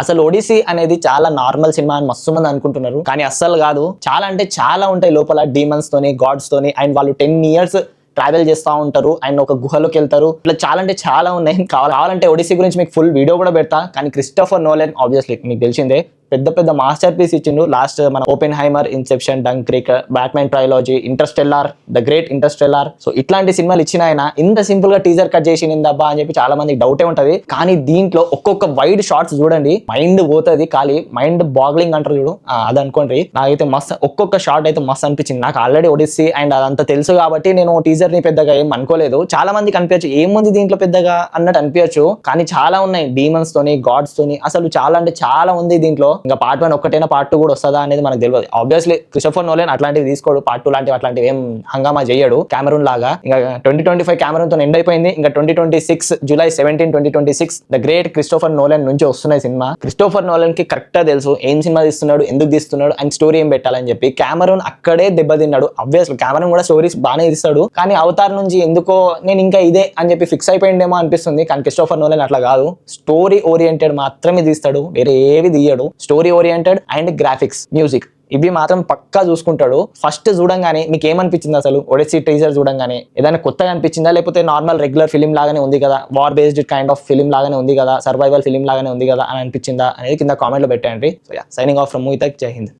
అసలు ఒడిసీ అనేది చాలా నార్మల్ సినిమా అని మస్తు మంది అనుకుంటున్నారు, కానీ అస్సలు కాదు. చాలా అంటే చాలా ఉంటాయి లోపల, డీమన్స్ తోని, గాడ్స్ తోని. అండ్ వాళ్ళు 10 years ట్రావెల్ చేస్తూ ఉంటారు అండ్ ఒక గుహలోకి వెళ్తారు. ఇట్లా చాలా అంటే చాలా ఉన్నాయి. కావాలంటే ఒడిసీ గురించి మీకు ఫుల్ వీడియో కూడా పెడతా. కానీ క్రిస్టోఫర్ నోలన్ ఆబ్వియస్లీ మీకు తెలిసిందే, పెద్ద పెద్ద మాస్టర్ పీస్ ఇచ్చిండు. లాస్ట్ మన Oppenheimer, Inception, Dunkirk, Batman trilogy, Interstellar, the great Interstellar. So ఇట్లాంటి సినిమాలు ఇచ్చిన ఆయన ఇంత సింపుల్ గా టీజర్ కట్ చేసి నిందబ్బా అని చెప్పి చాలా మందికి డౌటే ఉంటది. కానీ దీంట్లో ఒక్కొక్క వైడ్ షార్ట్స్ చూడండి, మైండ్ పోతుంది. ఖాళీ మైండ్ బాగ్లింగ్ అంటారు చూడు, అది అనుకోండి. నాకైతే మస్త్ ఒక్కొక్క షార్ట్ అయితే మస్త్ అనిపించింది. నాకు ఆల్రెడీ ఒడిస్సీ అండ్ అదంతా తెలుసు కాబట్టి నేను టీజర్ ని పెద్దగా ఏం అనుకోలేదు. చాలా మందికి అనిపించచ్చు ఏముంది దీంట్లో పెద్దగా అన్నట్టు అనిపించచ్చు, కానీ చాలా ఉన్నాయి డీమన్స్ తోని, గాడ్స్ తోని. అసలు చాలా అంటే చాలా ఉంది దీంట్లో. ఇంకా పార్ట్ 1 ఒక్కటైనా పార్ట్ 2 కూడా వస్తుందా అనేది మనకు తెలియదు. ఆబ్వియస్లీ క్రిస్టోఫర్ నోలన్ అట్లాంటివి తీసుకోడు, పార్ట్ 2 లాంటివి అట్లాంటివి ఏం హంగామా చేయడు కెమెరూన్ లాగా. ఇంకా 2025 కెమెరూన్ తో ఎండ్ అయిపోయింది. ఇంకా 2026 July 17, 2026 the great Christopher Nolan నుంచి వస్తున్నాయి సినిమా. క్రిస్టోఫర్ నోలన్ కి కరెక్ట్ గా తెలుసు ఏం సినిమా తీస్తున్నాడు, ఎందుకు తీస్తున్నాడు అండ్ స్టోరీ ఏం పెట్టాలని చెప్పి. కెమెరూన్ అక్కడే దెబ్బతిన్నాడు. ఆబ్వియస్లీ కెమెరూన్ కూడా స్టోరీస్ బాగానే తీస్తాడు, కానీ అవతార్ నుంచి ఎందుకో నేను ఇంకా ఇదే అని చెప్పి ఫిక్స్ అయిపోయిందేమో అనిపిస్తుంది. కానీ క్రిస్టోఫర్ నోలన్ అట్లా కాదు, స్టోరీ ఓరియంటెడ్ మాత్రమే తీస్తాడు, వేరే ఏవి తీయడు. Story oriented and graphics, music ఇవి మాత్రం పక్కా చూసుకుంటాడు. ఫస్ట్ చూడంగానే మీకు ఏమనిపించింది అసలు ఒడిసీ టీజర్ చూడంగానే? ఏదైనా కొత్తగా అనిపించిందా, లేకపోతే నార్మల్ రెగ్యులర్ ఫిలిం లాగానే ఉంది కదా, war based kind of film లాగానే ఉంది కదా, సర్వైవల్ ఫిలిం లాగానే ఉంది కదా అని అనిపించిందా అనేది కింద కామెంట్ లో పెట్టండి. So yeah, signing off from movie తక్. జై హింద్.